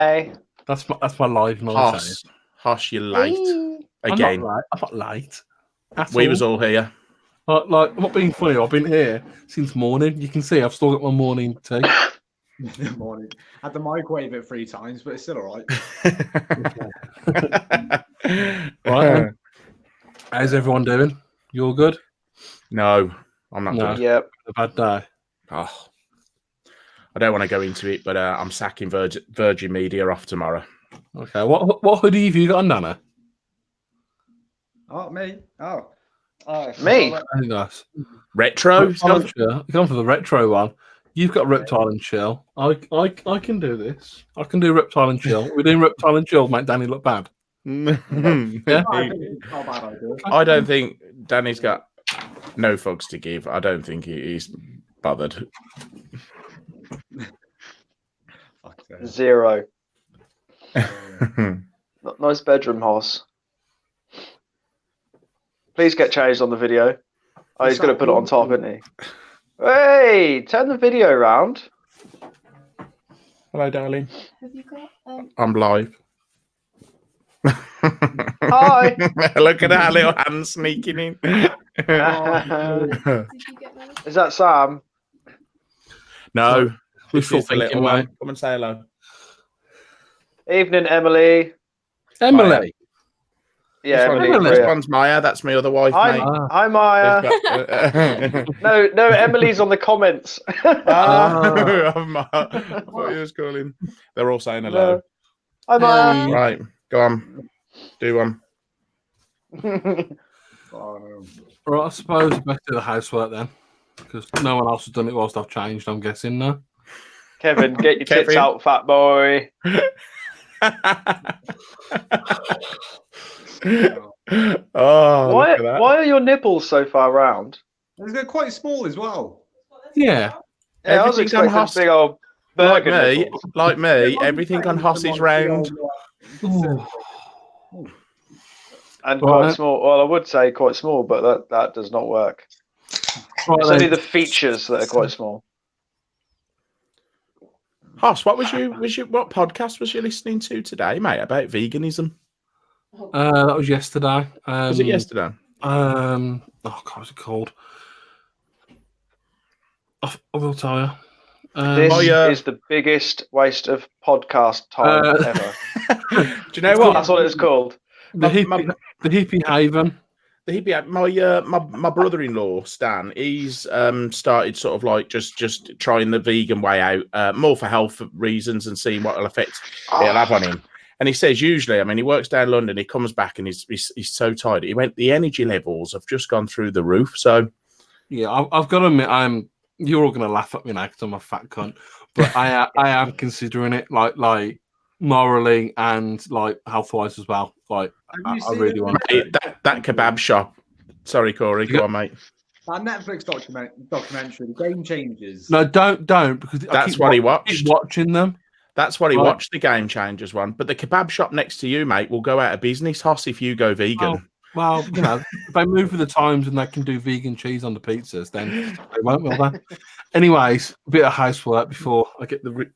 Hey. That's my live noise. Hosh, you're late again. I'm not late. We was all here. Like, I'm not being funny. I've been here since morning. You can see I've still got my morning tea. Morning. Had the microwave it 3 times, but it's still all right. Right. How's everyone doing? You all good? No, I'm not good. Yep. A bad day. Oh, I don't want to go into it, but I'm sacking Virgin Media off tomorrow. Okay. What hoodie have you got on, Nana? Oh, me? Oh. Me? I think that's Retro? You've gone for the retro one. You've got Reptile and Chill. I can do this. I can do Reptile and Chill. We're doing Reptile and Chill, make Danny look bad. Yeah? I I don't think Danny's got no fucks to give. I don't think he's bothered. Zero. Nice bedroom, Hoss. Please get changed on the video. Oh, he's going to put it on top, isn't he? Hey, turn the video around. Hello, darling. Have you got? I'm live. Hi. Look at that little hand sneaking in. Did you get those? Is that Sam? No, Wishful this is the little thinking, one. mate. Come and say hello. Evening, Emily. Emily. Yeah, Emily. This Bria. one's Maya. That's my other wife, Hi, mate. hi, Maya. No, Emily's on the comments. I thought you was calling. They're all saying hello. Hi, Maya. Right, go on. Do one. Right, I suppose we better do the housework then, because no one else has done it whilst I've changed. I'm guessing now. Kevin, get your tits Kevin. out, fat boy. Oh, Why look at that. are your nipples so far round? They're quite small as well. Yeah. Yeah, I was Everything on expecting Hoss- big old Like burger me, nipples. like me, everything on Hoss is round. Ooh. And Well, quite small. Well, I would say quite small, but that does not work. Right It's then. only the features that are quite small. Hoss, what what podcast was you listening to today, mate, about veganism? That was yesterday. Was it yesterday? Oh God, what's it called? I will tell you. This Oh, is the biggest waste of podcast time ever. Do you know what? That's what it's called. the hippie haven. The hippie, my brother-in-law Stan, he's started sort of like just trying the vegan way out, more for health reasons and seeing what effect it'll have on him. And he says usually, I mean, he works down London, he comes back and he's so tired. He went, the energy levels have just gone through the roof. So Yeah, I've got to admit, you're all gonna laugh at me now because I'm a fat cunt, but I am considering it like morally and like health wise as well. Like I really want that kebab shop. Sorry, Corey, go on, mate. That Netflix documentary, The Game Changers. No, don't because That's what he watched. Keep watching them. That's what he Right. watched, the Game Changers one. But the kebab shop next to you, mate, will go out of business, Hoss, if you go vegan. Well, you know, if they move with the times and they can do vegan cheese on the pizzas, then they won't, will they? Anyways, a bit of housework before I get the rib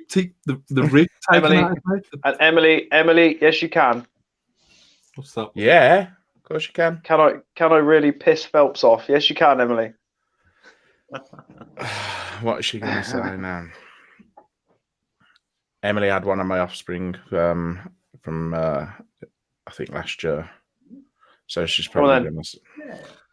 taken Emily. out of me. And Emily, yes, you can. What's that? Yeah, of course you can. Can I really piss Phelps off? Yes, you can, Emily. What is she going to say now? Emily had one of my offspring from I think last year. So she's probably going to...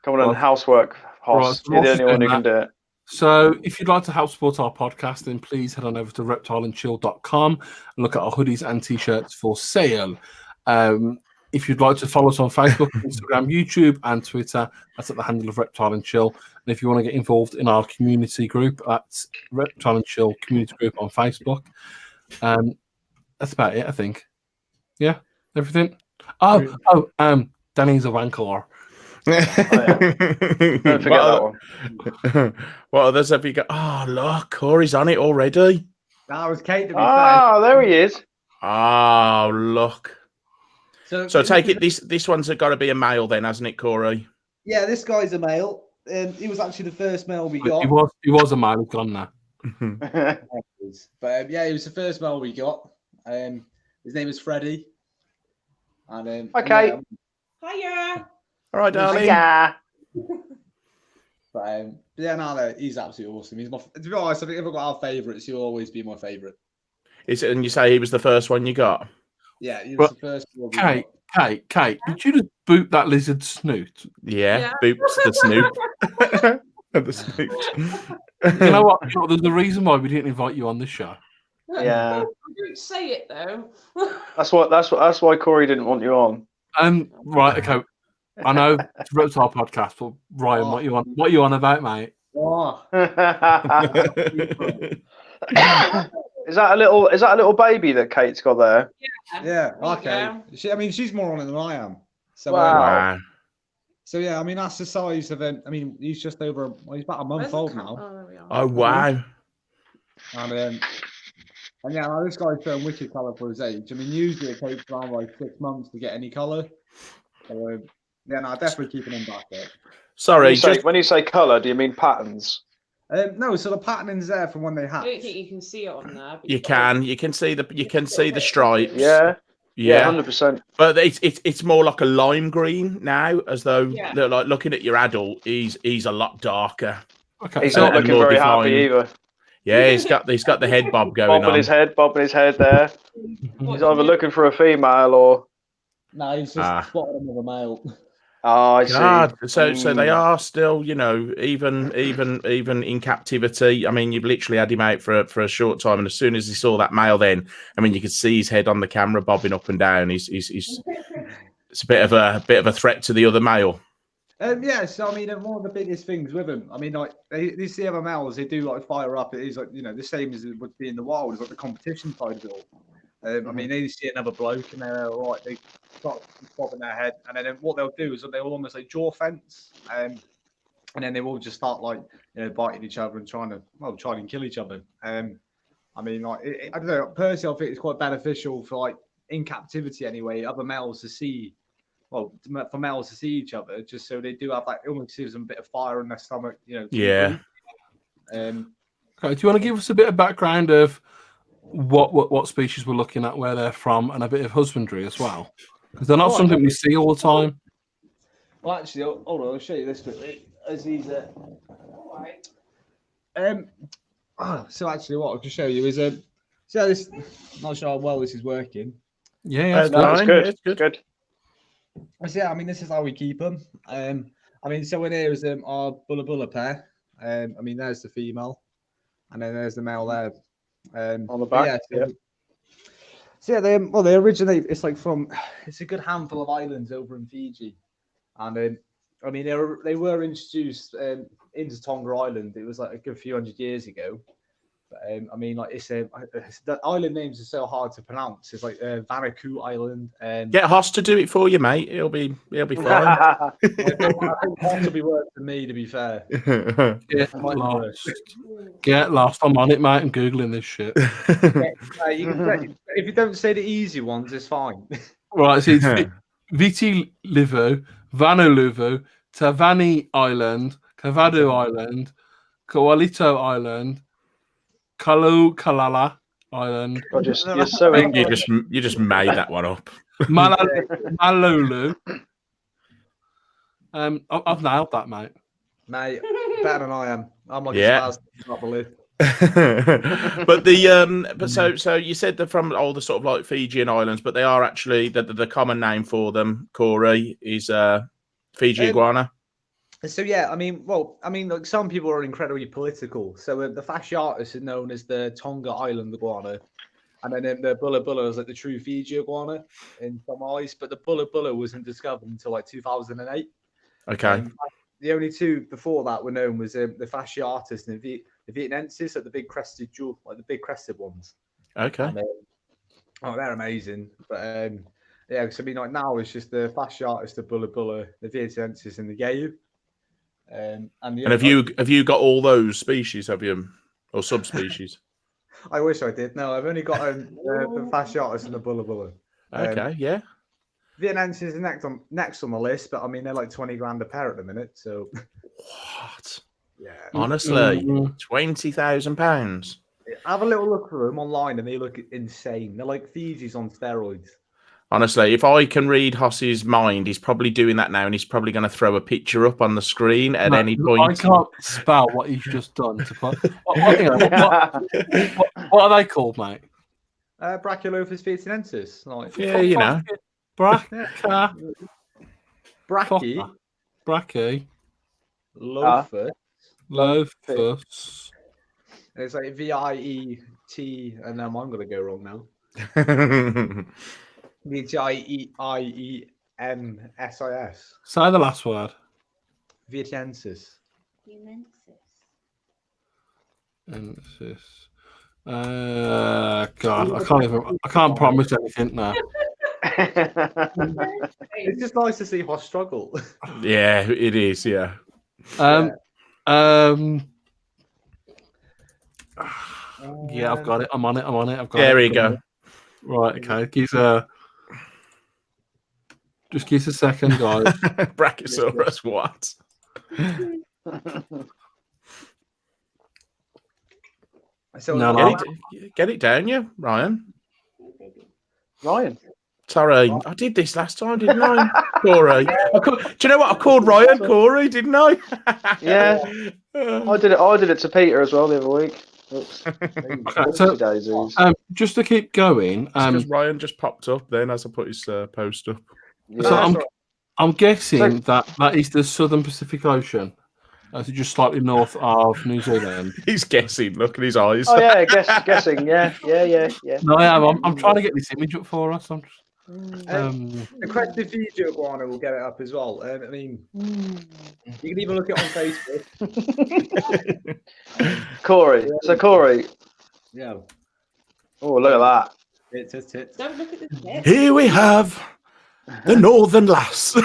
Come on, housework, Hoss. Right, You're the only one who can do it. So if you'd like to help support our podcast, then please head on over to reptileandchill.com and look at our hoodies and t-shirts for sale. If you'd like to follow us on Facebook, Instagram, YouTube, and Twitter, that's at the handle of Reptile and Chill. And if you want to get involved in our community group, that's Reptile and Chill Community Group on Facebook. That's about it, I think. Yeah, everything. Danny's a wanker. Don't forget that one. What others have you got? Oh, look, Corey's on it already. That was Kate to be Ah, there he is. Oh, look. fair. So take it, this one's got to be a male then, hasn't it, Corey? Yeah, this guy's a male. He was actually the first male we got. He was a man. He's gone now. But yeah, he was the first male we got. His name is Freddie. And Okay. Hiya. All right, darling. Yeah. But yeah, no, he's absolutely awesome. He's to be honest, I think if I've got our favourites, he'll always be my favourite. Is it? And you say he was the first one you got? Yeah, he was the first one. we Kate, did you just boot that lizard's snoot? Yeah. Boops the snoop. The snoot. You know what? There's a reason why we didn't invite you on the show. Yeah. Don't say it though. That's why Corey didn't want you on. Right, okay. I know it's a Reptile podcast, but Ryan, what you on about, mate? Oh, Is that a little baby that Kate's got there? yeah, There you okay. go. She's more on it than I am. So, Wow. so yeah, I mean, that's the size of him. I mean, he's just over. Well, he's about a month Where's the old cat? now. Oh, there we are. Oh, wow. And yeah, this guy's showing wicked colour for his age. I mean, usually it takes around like 6 months to get any colour. So, yeah, no, definitely keeping him back up. Sorry. When you say colour, do you mean patterns? No, so the patterning's there from when they I hatch. don't think you can see it on there. But You can see the stripes. Yeah. Yeah. 100%. But it's more like a lime green now, as though Yeah. like looking at your adult, he's a lot darker. Okay, He's so not looking more very happy defined. either. Yeah, he's got the head bob going Bobbing his head there. What He's do either you- looking for a female or. No, he's just spotted another male. Oh, I see. God, so they are still, even in captivity. I mean, you've literally had him out for a short time, and as soon as he saw that male, then I mean, you could see his head on the camera bobbing up and down. It's a bit of a threat to the other male. Yeah, so I mean, one of the biggest things with them, I mean, like these other males, they do like fire up. It is like the same as it would be in the wild. It's like the competition side of it all. I mean, they see another bloke and they're all right. They start bobbing their head, and then what they'll do is they'll almost like jaw fence, and then they will just start like biting each other and trying to kill each other. I mean, like I don't know. Personally, I think it's quite beneficial for like in captivity anyway, other males to see. Well, for males to see each other, just so they do have that, it almost gives them a bit of fire in their stomach, Yeah. okay, do you want to give us a bit of background of what species we're looking at, where they're from, and a bit of husbandry as well? Because they're not something we see all the time. Well, actually, hold on, I'll show you this quickly. As these, so actually, what I'll just show you is so this. Not sure how well this is working. Yeah, No, it's Fine, good. it's good. Good. So, yeah, I mean, this is how we keep them. I mean, so in here is our bulla pair. I mean, there's the female, and then there's the male there. On the back. So they originate. It's a good handful of islands over in Fiji, and I mean, they were introduced into Tonga Island. It was like a good few hundred years ago. But, I mean, like the island names are so hard to pronounce. It's like Vanuatu Island. Get Hoss to do it for you, mate. He'll be fine. I think that would be worse than me, to be fair. Get lost. I'm on it, mate. I'm googling this shit. If you don't say the easy ones, it's fine. Right, so it's Viti Livu, Vanuatu, Tavani Island, Kavadu Island, Koalito Island, Kalala Island, God, you're so I think English. you just made that one up. Malulu. I've nailed that, mate. Mate, better than I am. I'm like Yeah. a top the list. But so you said they're from all the sort of like Fijian islands, but they are actually the common name for them, Corey, is Fiji iguana. So yeah, I mean, like some people are incredibly political. So the fasciatus is known as the Tonga Island iguana, and then the bulla is like the true Fiji iguana in some eyes. But the bulla wasn't discovered until like 2008. Okay. The only two before that were known was the fasciatus and the vietnamese, like the big crested jewel, like the big crested ones. Okay. And, they're amazing. But yeah, because I mean, like now it's just the fasciatus, the bulla, the vietnamese, and the gayu. And have you got all those species? Have you, or subspecies? I wish I did. No, I've only got the fasciatus and the bulla. Okay, yeah. Vietnamese is next on the list, but I mean they're like 20 grand a pair at the minute. So What? yeah, Honestly, £20,000. yeah. have a little look for them online, and they look insane. They're like Fiji's on steroids. Honestly, if I can read Hoss's mind, he's probably doing that now, and he's probably going to throw a picture up on the screen at any I point. can't spell what he's just done. To put. What are they called, mate? Brachiolophus vietnamese. Like, Yeah, you know. Braca. Brachy, Bracky. Lophus. Lophus. It's like VIET, and I'm going to go wrong now. VIEIEMSIS. Say the last word. Vietnamese. Emphasis. God, I can't promise anything now. It's just nice to see Hoss struggle. Yeah, it is. Yeah. Yeah, I've got it. I'm on it. I've got it. There you go. Right, okay. Just give us a second, guys. Brachiosaurus, what? So No. Get it down, you, Ryan. Ryan. Sorry, I did this last time, didn't I? Corey. Do you know what? I called Ryan Corey, didn't I? Yeah. I did it to Peter as well the other week. Oops. Okay, so, Daisies. just to keep going, Because Ryan just popped up then as I put his post up. Yeah. so I'm guessing that is the Southern Pacific Ocean. Is it just slightly north of New Zealand? He's guessing. Look at his eyes. Oh yeah, guessing. Yeah. No, I am. I'm trying to get this image up for us. I'm just, the correct Fiji iguana will get it up as well. I mean, you can even look it on Facebook. Corey. So Corey. Yeah. Oh, look at that. It's. Don't look at the tip. Here we have the Northern Lass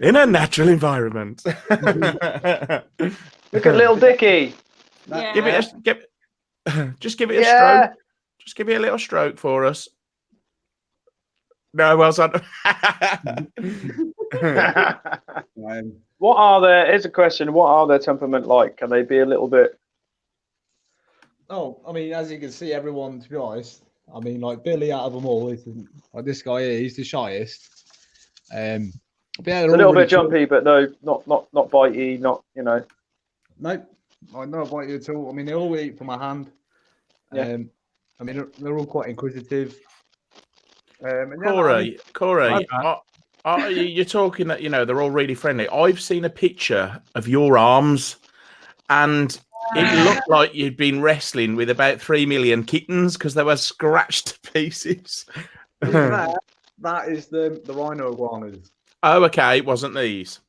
in a natural environment. Look at little Dicky. Yeah. Just give it a stroke. Just give it a little stroke for us. No, well done. What are their? Here's a question. What are their temperament like? Can they be a little bit? Oh, I mean, as you can see, everyone, to be honest, I mean, like Billy out of them all, like this guy here, he's the shyest. But yeah, A little bit jumpy, but no, not bitey, not Nope, I not bitey at all. I mean, they all eat from my hand. Yeah. I mean, they're all quite inquisitive. And yeah, Corey, you're talking that they're all really friendly. I've seen a picture of your arms, and it looked like you'd been wrestling with about 3 million kittens because they were scratched to pieces. that is the rhino iguanas. Oh, okay. It wasn't these.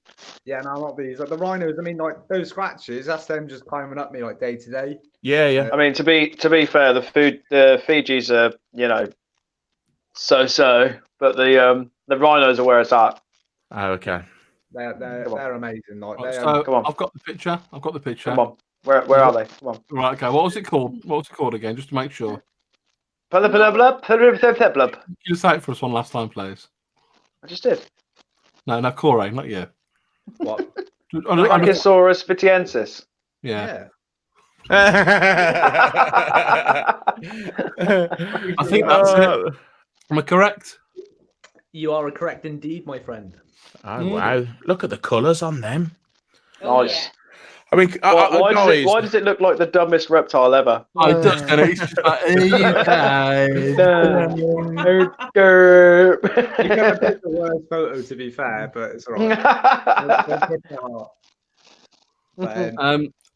Yeah, no, not these. Like the rhinos, I mean, like those scratches, that's them just climbing up me like day to day. Yeah. I mean, to be fair, the Fijis are so, but the rhinos are where it's at. Oh, okay. They're amazing. Like come on. I've got the picture. Come on. Where are they? Come on. Right. Okay. What was it called? Again? Just to make sure. Blub. You say it for us one last time, please. I just did. No, Corey, not you. what? Brachiosaurus vitiensis. Yeah. I think that's it. Am I correct? You are correct indeed, my friend. Oh, wow. Look at the colours on them. Oh, Nice. yeah. I mean, why does it look like the dumbest reptile ever? I just it's just like, hey, You're gonna pick the worst photo, to be fair, but it's alright.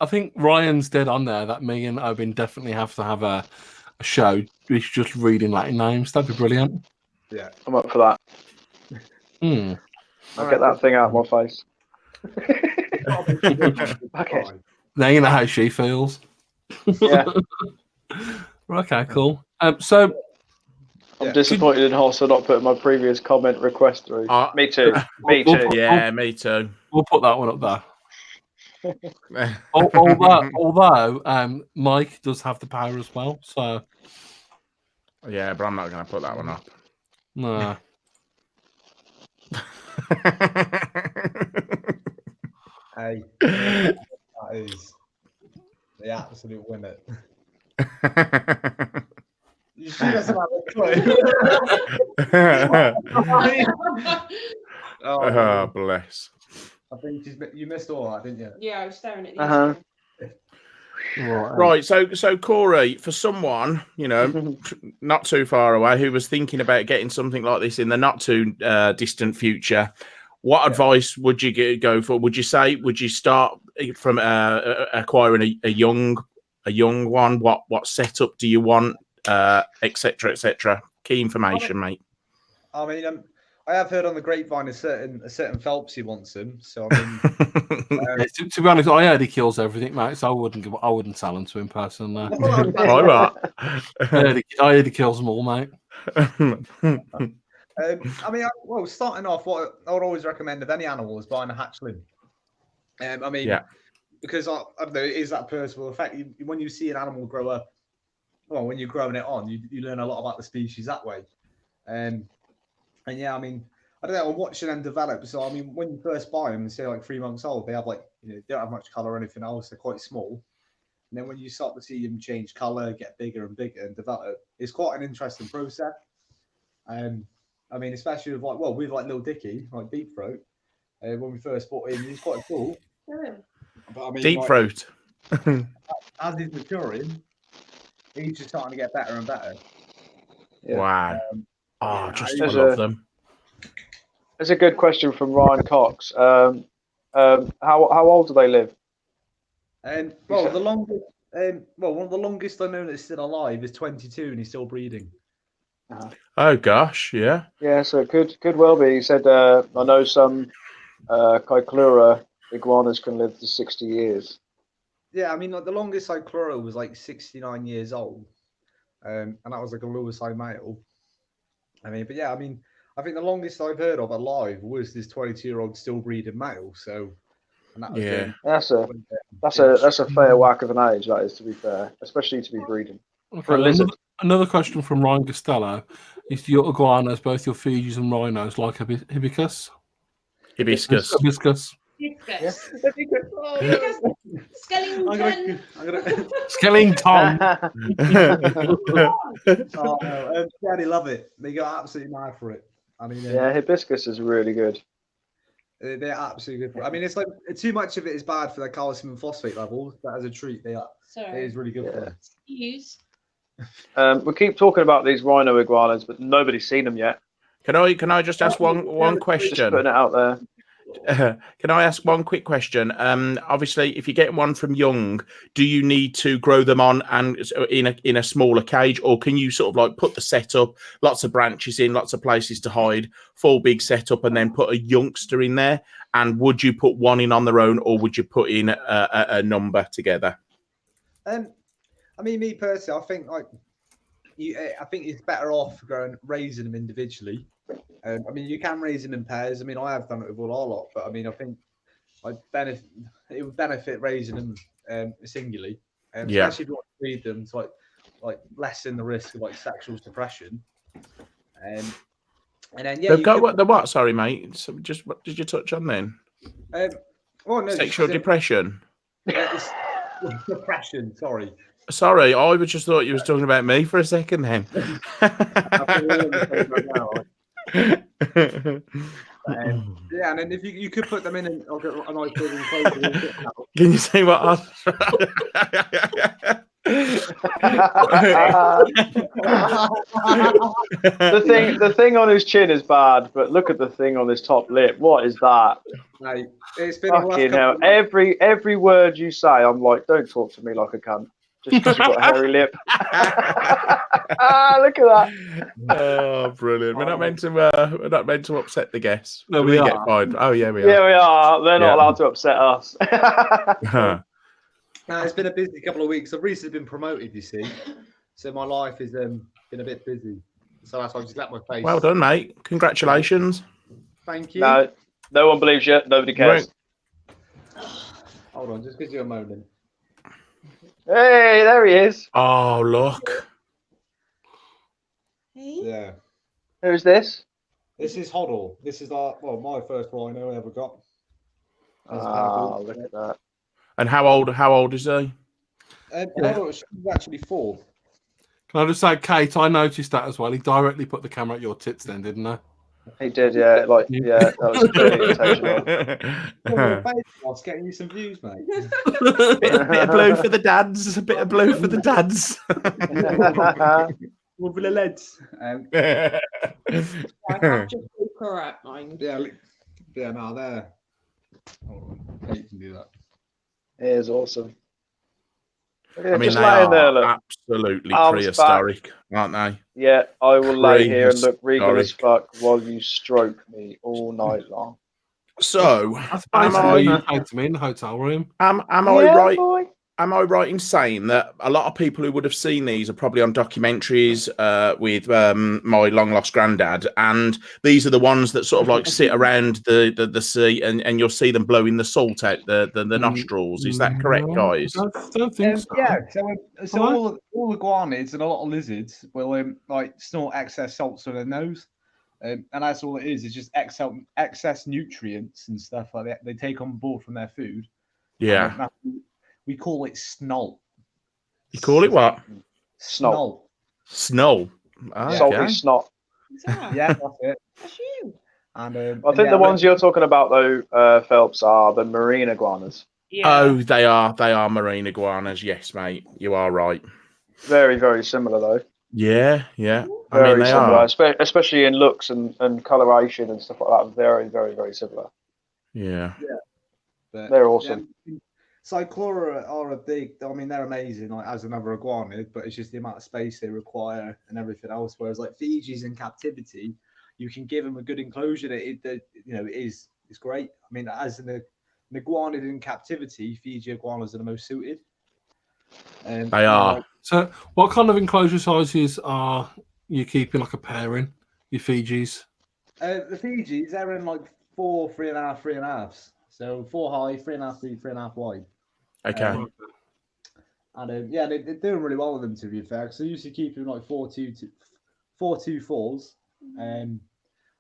I think Ryan's dead on there that me and Owen definitely have to have a show. We should just reading Latin names. That'd be brilliant. Yeah, I'm up for that. I'll get that thing out of my face. Okay. Now you know how she feels. Yeah. Okay, cool. So I'm disappointed in Hoss for not putting my previous comment request through. Me too. Me too. Yeah, me too. We'll put that one up there. Although Mike does have the power as well, so yeah, but I'm not going to put that one up. No. Hey, that is. the absolute winner. You should have some other clue. Oh, bless. I think you missed all that, didn't you? Yeah, I was staring at the Uh-huh. Right, so Corey, for someone, you know, not too far away, who was thinking about getting something like this in the not too distant future, what advice would you go for? Would you start from acquiring a young one? What setup do you want, etc., etc.? Key information, mate. I mean, I have heard on the grapevine a certain Phelpsy wants him. So I mean, to be honest, I heard he kills everything, mate. So I wouldn't sell him to him personally. Why not? I heard he kills them all, mate. I mean, well, starting off, what I would always recommend of any animal is buying a hatchling. I mean, because I don't know, it is that personal effect. When you see an animal grow up, well, when you're growing it on, you learn a lot about the species that way. And yeah, I mean, I don't know, I'm watching them develop. So I mean, when you first buy them, say like 3 months old, they have like, you know, they don't have much color or anything else. They're quite small. And then when you start to see them change color, get bigger and bigger and develop, it's quite an interesting process. I mean, especially with like little Dicky, like Deep Throat, when we first bought him, he's quite cool. But I mean, Deep Throat. As he's maturing, he's just starting to get better and better. Wow. Just I There's love them. There's a good question from Ryan Cox. How old do they live? Well, the longest, one of the longest I know that's still alive is 22, and he's still breeding. Oh gosh, yeah. Yeah, so it could well be. He said, I know some Kaikoura iguanas can live to 60 years. Yeah, I mean, like the longest Cyclura was like 69 years old, and that was like a Lewisite male. I mean, but yeah, I mean, I think the longest I've heard of alive was this 22-year-old still breeding male. So, and that was that's a fair whack of an age. That is, to be fair, especially to be breeding. Okay, For a lizard. Another question from Ryan Costello: is your iguanas, both your Fijis and rhinos, like hibiscus? Hibiscus. Hibiscus. Yes. Oh, Skellington. Skellington. Yeah, they love it. They go absolutely mad for it. I mean, yeah, hibiscus is really good. They're absolutely good for it. I mean, it's like too much of it is bad for their calcium and phosphate levels, but as a treat, it is really good for it. Use. We keep talking about these rhino iguanas, but nobody's seen them yet. Can I just ask one question? Just putting it out there. Can I ask one quick question? Obviously, if you're getting one from young, do you need to grow them on and in a smaller cage, or can you sort of like put the setup, lots of branches in, lots of places to hide, full big setup, and then put a youngster in there? And would you put one in on their own, or would you put in a number together? I mean, me personally, I think I think it's better off raising them individually. I mean, you can raise them in pairs. I mean, I have done it with all our lot, but I mean, I think it would benefit raising them singly, especially if you want to breed them to like lessen the risk of like sexual suppression. And then they've got the what? Sorry, mate. So just what did you touch on then? Well, no, sexual depression. Depression. Sorry, I just thought you was talking about me for a second then. Yeah, and then if you could put them in and I'll get a nice building clothes. Can you see what else? the thing on his chin is bad, but look at the thing on his top lip. What is that? Mate, it's been fucking hell. Every word you say, I'm like, don't talk to me like a cunt. Just because you've got a hairy lip. Look at that. Oh, brilliant. We're not meant to upset the guests. No, we get fined. Oh, yeah, we are. Yeah, we are. They're not allowed to upset us. It's been a busy couple of weeks. I've recently been promoted, you see. So my life has been a bit busy. So that's why I just let my face. Well done, mate. Congratulations. Thank you. No one believes you. Nobody cares. Hold on, just because you're moaning. Hey, there he is. Oh, look. Yeah. Who's this? This is Hoddle. This is my first rhino I ever got. Look at that. And how old is he? Yeah. Oh, it was actually 4. Can I just say, Kate, I noticed that as well. He directly put the camera at your tits then, didn't I? He did, yeah. That was clearly intentional. What's getting you some views, mate? bit of blue for the dads. A bit of blue for the dads. What for the lads? I have just woke her up, mind. Yeah, no, there. Hold on, Kate can do that. It is awesome. I mean, just they laying there, are look. absolutely Arms prehistoric, aren't they? Yeah, I will lay here and look regal as Prehistoric. fuck while you stroke me all night long. So, That's am basically what you I, paid to me in the hotel room. am I Yeah, right? boy. Am I right in saying that a lot of people who would have seen these are probably on documentaries with my long lost granddad, and these are the ones that sort of like sit around the sea, and you'll see them blowing the salt out the nostrils. Is that correct, guys? I don't think so. Yeah, so Right. all iguanids and a lot of lizards will like snort excess salts through their nose, and that's all it is. It's just excess nutrients and stuff like that they take on board from their food. Yeah. We call it snol. You call it what? Snot. Snow. Salty Okay. snot. Is that? Yeah, that's it. That's you. And I think the ones you're talking about, though, Phelps, are the marine iguanas. Yeah. Oh, they are marine iguanas. Yes, mate, you are right. Very, very similar, though. Yeah. I Very mean, they similar, are. especially in looks and coloration and stuff like that. Very, very, very similar. Yeah. But, They're awesome. Yeah, Cyclura are a big. I mean, they're amazing, like as another iguanid, but it's just the amount of space they require and everything else. Whereas like Fiji's in captivity, you can give them a good enclosure. It's great. I mean, as an iguanid in captivity, Fiji iguanas are the most suited. They are. So, what kind of enclosure sizes are you keeping like a pair in? Your Fijis? The Fijis, they're in like 4, 3.5, 3.5s. So 4 high, 3.5 deep, 3.5 wide. Okay. And yeah, they're doing really well with them, to be fair. Because they used to keep them like 4-2-4s. And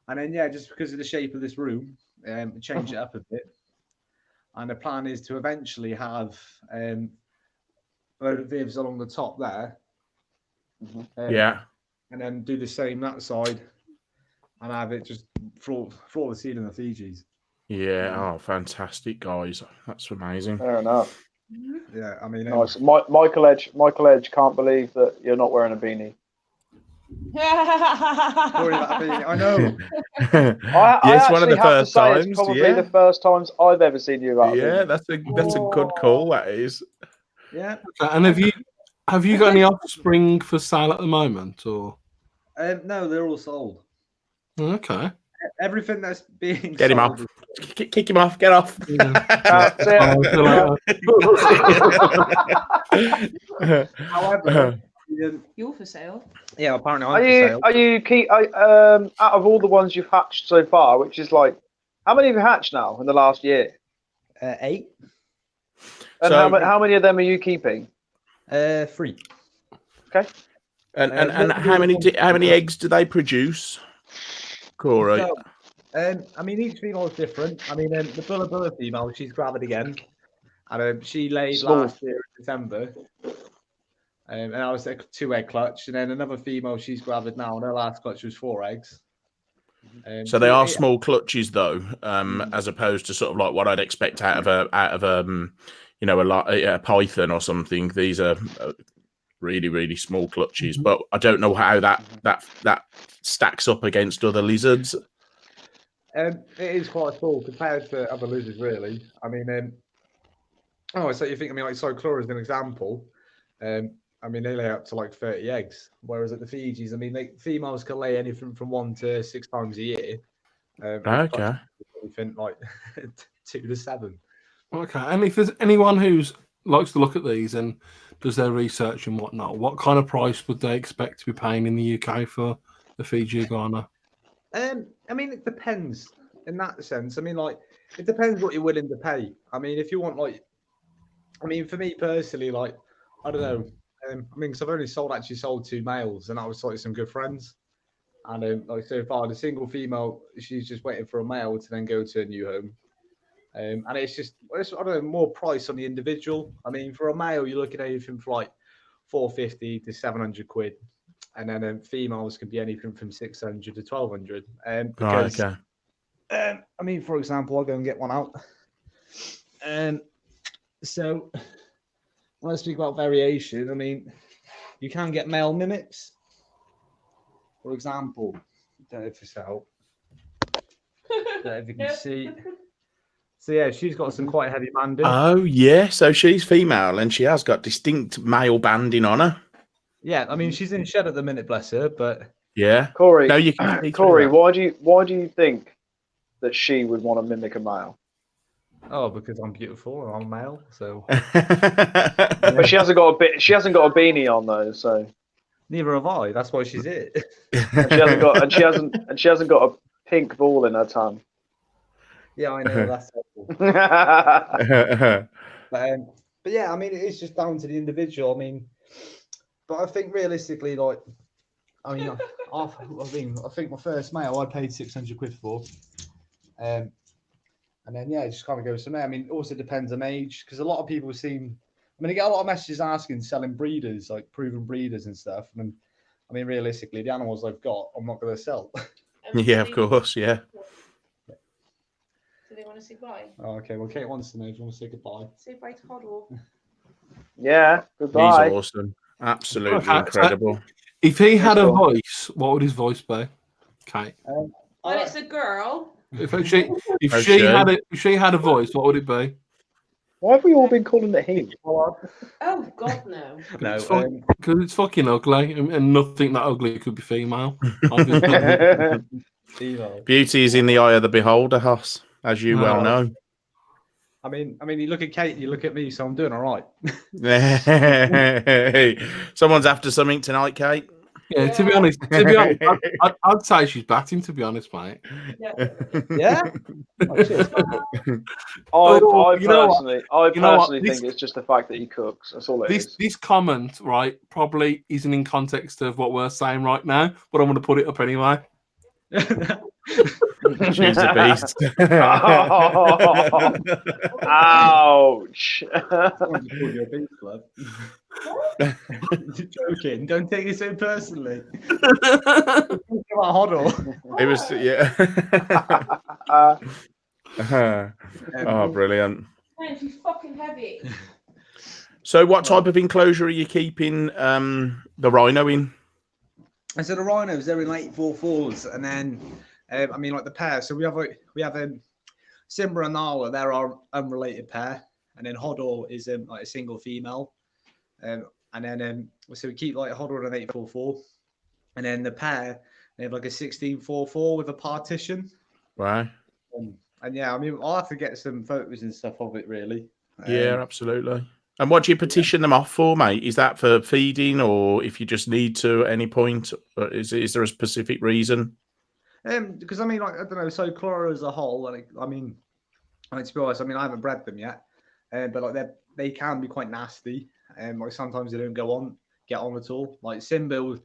then yeah, just because of the shape of this room, change it up a bit. And the plan is to eventually have a load of vivs along the top there. Yeah. And then do the same that side, and have it just floor the ceiling of Fijis. Yeah. Oh, fantastic, guys. That's amazing. Fair enough. Yeah, I mean, Nice. Michael Edge can't believe that you're not wearing a beanie. sorry about that, I know. I Yes, one of actually the have to first say times. It's probably Yeah. the first times I've ever seen you without a Yeah, beanie. that's a good call. That is. Yeah. Okay, and have you got any offspring for sale at the moment, or? No, they're all sold. Okay. Everything that's being Get him sold off. Kick him off. Get off. That's it. However, You're for sale. yeah, apparently I'm Are you out of all the ones you've hatched so far, which is like, how many have you hatched now in the last year? 8. And So- how many of them are you keeping? 3. Okay. And how many eggs do they produce, Corey? So, I mean, each female is different. I mean, the Bulla female, she's gravid again, and she laid Small. last year in December. And I was a 2-egg clutch, and then another female, she's gravid now, and her last clutch was 4 eggs. So they are small clutches, though, as opposed to sort of like what I'd expect out of a python or something. These are really, really small clutches, but I don't know how that stacks up against other lizards. It is quite small compared to other lizards, really. I mean, so you think, I mean, like Cyclura is an example. I mean, they lay up to like 30 eggs, whereas at the Fijis, I mean, females can lay anything from 1 to 6 times a year. Okay. Anything like 2 to 7. Okay, and if there's anyone who's likes to look at these and does their research and whatnot, what kind of price would they expect to be paying in the UK for the Fiji iguana? I mean, it depends in that sense. I mean, like, it depends what you're willing to pay. I mean, if you want, like, I mean, for me personally, like, I don't know. I mean, because I've only sold 2 males, and that was like some good friends. And like so far, the single female, she's just waiting for a male to then go to a new home. And it's just, I don't know, more price on the individual. I mean, for a male, you're looking at anything from like 450 to 700 quid. And then females can be anything from 600 to 1200. Because, Right, okay. I mean, for example, I'll go and get one out. So when I speak about variation, I mean, you can get male mimics. For example, don't know if this helps. Don't know if you can see. So yeah, she's got some quite heavy banding. Oh yeah, so she's female and she has got distinct male banding on her. Yeah, I mean she's in shed at the minute, bless her. But Yeah, Corey, no, you can see Corey, through why do you think that she would want to mimic a male? oh, because I'm beautiful and I'm male, so that. But she hasn't got a beanie on though, so neither have I. That's why she's it. and she hasn't got a pink ball in her tongue. Yeah, I know that's helpful. But yeah, I mean it's just down to the individual. I mean, but I think realistically, like, I mean, I think my first male I paid 600 quid for, and then yeah, it just kind of goes from there. I mean, it also depends on age because a lot of people seem. I mean, I get a lot of messages asking selling breeders, like proven breeders and stuff. And I mean, realistically, the animals I've got, I'm not going to sell. Yeah, of course, yeah. Do they want to say bye? Oh, okay, well, Kate wants to know. Do you want to say goodbye? Say bye to Hoddle. Yeah, goodbye. He's awesome. Absolutely Okay, incredible. If he had a Cool. voice, what would his voice be? Okay. When it's a girl. If Oh, she had a voice, what would it be? Why have we all been calling it he? Oh God, no. No, Because it's fucking ugly, and nothing that ugly could be female. female. Beauty is in the eye of the beholder, Hoss, as you well know. I mean, you look at Kate, you look at me, so I'm doing all right. Someone's after something tonight, Kate. Yeah, to be honest, I'd say she's batting. To be honest, mate. Yeah. I You know what? personally think it's just the fact that he cooks. That's all it is. This comment, right, probably isn't in context of what we're saying right now, but I'm going to put it up anyway. She's a beast. Ouch. Joking. Don't take it so personally. It was, yeah. Oh, brilliant. Man, she's fucking heavy. So, what type of enclosure are you keeping the rhino in? And so the rhinos, they're in 844s, and then I mean, like the pair. So we have Simba and Nala. They're our unrelated pair, and then Hoddle is like a single female. And then so we keep like Hoddle and an 844, and then the pair they have like a 1644 with a partition. Right. And yeah, I mean, I'll have to get some photos and stuff of it, really. Yeah, absolutely. And what do you petition them off for, mate? Is that for feeding, or if you just need to at any point? Or is there a specific reason? Because I mean, like, I don't know. So Chlora as a whole, like, I mean, to be honest, I mean, I haven't bred them yet, but like they can be quite nasty, and like sometimes they don't get on at all. Like Simba would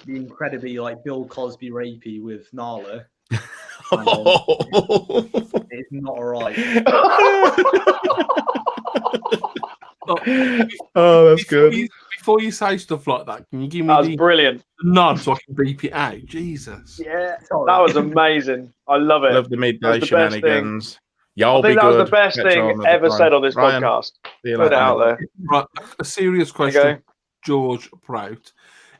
be incredibly like Bill Cosby rapey with Nala. It's not alright. Oh, that's good. Before you say stuff like that, can you give me That was the brilliant. nod so I can beep it out? Jesus. Yeah, that was amazing. I love it. Love the midday That's the best shenanigans. I Y'all think be that good. was the best Catch thing on at the ever time. said on this Ryan, podcast. see you Put it later, out mate. there. Right, a serious you question, go. George Prout.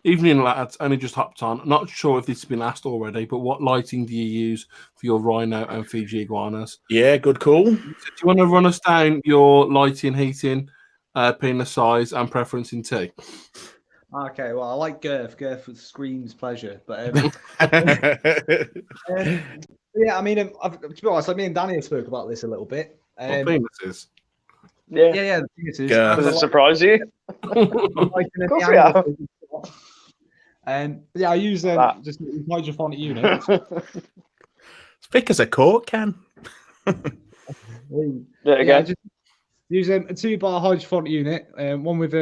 Evening, lads. Only just hopped on. Not sure if this has been asked already, but what lighting do you use for your rhino and Fiji iguanas? Yeah, good call. Do you want to run us down your lighting, heating, penis size, and preference in tea? Okay, well, I like girth. Girth screams pleasure, but yeah, I mean, to be honest, like me and Danny have spoke about this a little bit. What penises? Yeah. Yeah, the thing is, Girth. Does it surprise you? of course we have. Yeah, I use just a hydrophonic unit. As thick as a cork can. Do it Yeah, again. just use a 2-bar hydrophonic unit, one with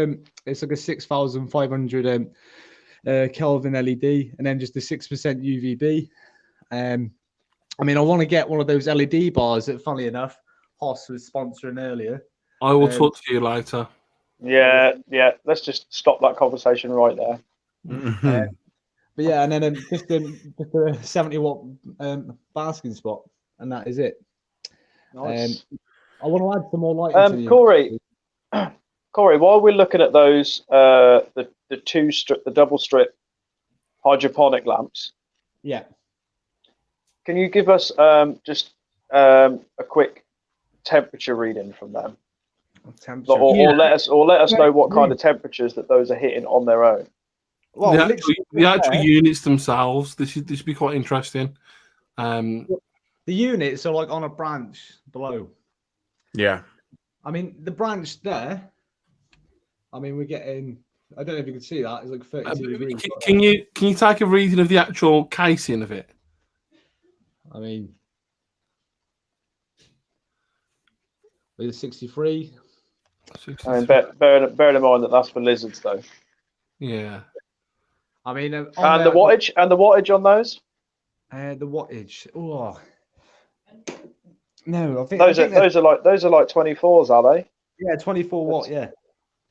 it's like a 6,500 Kelvin LED, and then just a 6% UVB. I mean, I want to get one of those LED bars that, funnily enough, Hoss was sponsoring earlier. I will talk to you later. Yeah. Let's just stop that conversation right there. But yeah, and then just a 70-watt basking spot, and that is it. Nice. I want to add some more lighting to the Corey, while we're looking at those, the double strip hydroponic lamps, Yeah. can you give us just a quick temperature reading from them, Temperature. or let us know what kind of temperatures that those are hitting on their own? Well, the actual units themselves. This would be quite interesting. The units are like on a branch below. Yeah. I mean, the branch there. I mean, we're getting. I don't know if you can see that. It's like 32 degrees. Can you take a reading of the actual casing of it? I mean, it's 63. I mean, bearing in mind that that's for lizards, though. Yeah. I mean, And the wattage on those? The wattage. Oh. No, I think those are like 24s, are they? Yeah, 24 watt. Yeah.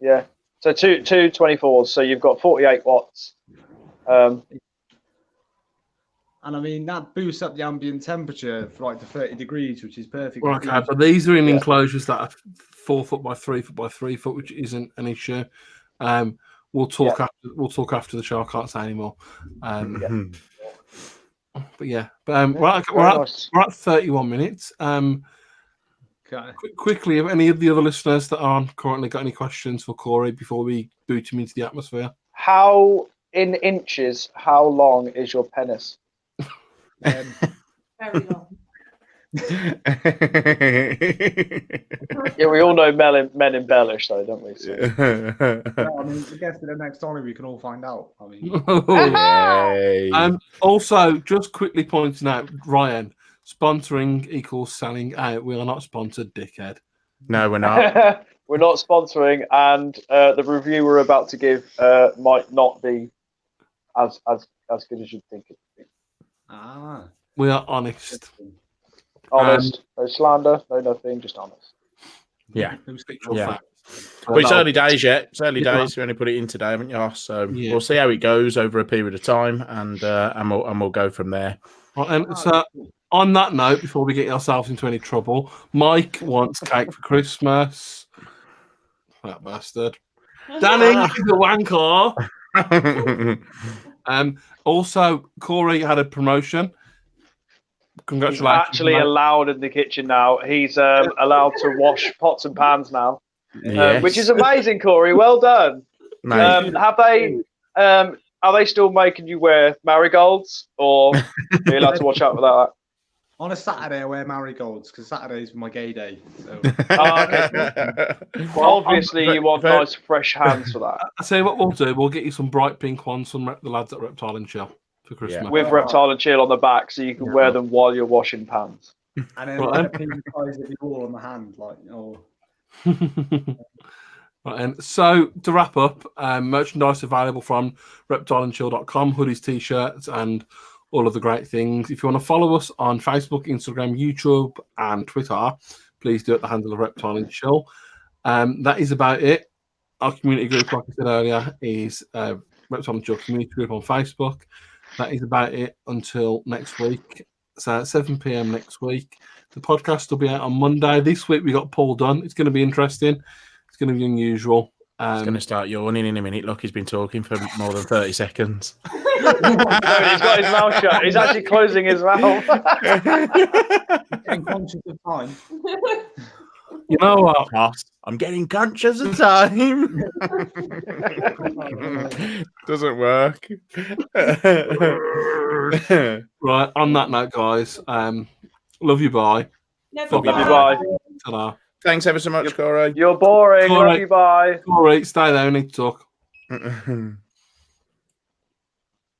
Yeah. So two 24s. So you've got 48 watts. And I mean that boosts up the ambient temperature for like to 30 degrees, which is perfect. Well, okay, but these are in enclosures that are 4 foot by 3 foot by 3 foot, which isn't an issue. We'll talk after the show. I can't say anymore. But yeah, we're at 31 minutes. Quickly, have any of the other listeners that aren't currently got any questions for Corey before we boot him into the atmosphere? How in inches? How long is your penis? Very long. Yeah, we all know men embellish, though, don't we? So. I mean, I guess the next time we can all find out. I mean, also, just quickly pointing out, Ryan, sponsoring equals selling out. We are not sponsored, dickhead. No, we're not. We're not sponsoring, and the review we're about to give might not be as good as you'd think it would be. We are honest. Honest, no slander, no nothing, just honest. Yeah. Yeah. But it's early days yet. It's early days. You only put it in today, haven't you? So we'll see how it goes over a period of time, and we'll go from there. Right, and so on that note, before we get ourselves into any trouble, Mike wants cake for Christmas. That bastard. Danny is a wanker. Also, Corey had a promotion. Congratulations. He's actually allowed in the kitchen now. He's allowed to wash pots and pans now, which is amazing, Corey. Well done. Have they? Are they still making you wear marigolds, or are you allowed to watch out for that? On a Saturday, I wear marigolds because Saturday's my gay day. So. Okay. Well, obviously, you want nice, fresh hands for that. I say what we'll do. We'll get you some bright pink ones from the lads at Reptile and Chill for Christmas. With Reptile and Chill on the back, so you can wear them while you're washing pans. And then like, pink ties of the wall on the hand, like Right, and so to wrap up, merchandise available from reptileandchill.com, hoodies, t-shirts, and all of the great things. If you want to follow us on Facebook, Instagram, YouTube, and Twitter, please do at the handle of Reptile and Chill. That is about it. Our community group, like I said earlier, is Reptile and Chill community group on Facebook. That is about it until next week. So at 7 p.m. next week. The podcast will be out on Monday. This week we got Paul done. It's going to be interesting. It's going to be unusual. He's going to start yawning in a minute. Look, he's been talking for more than 30 seconds. No, he's got his mouth shut. He's actually closing his mouth. getting conscious of time. You know what? I'm getting conscious of time. Doesn't work. Right, on that note, guys, love you, bye. Love you, bye. Ta-da. Thanks ever so much, Corey. You're boring. Corey. Love you, bye. Corey, stay there. We need to talk.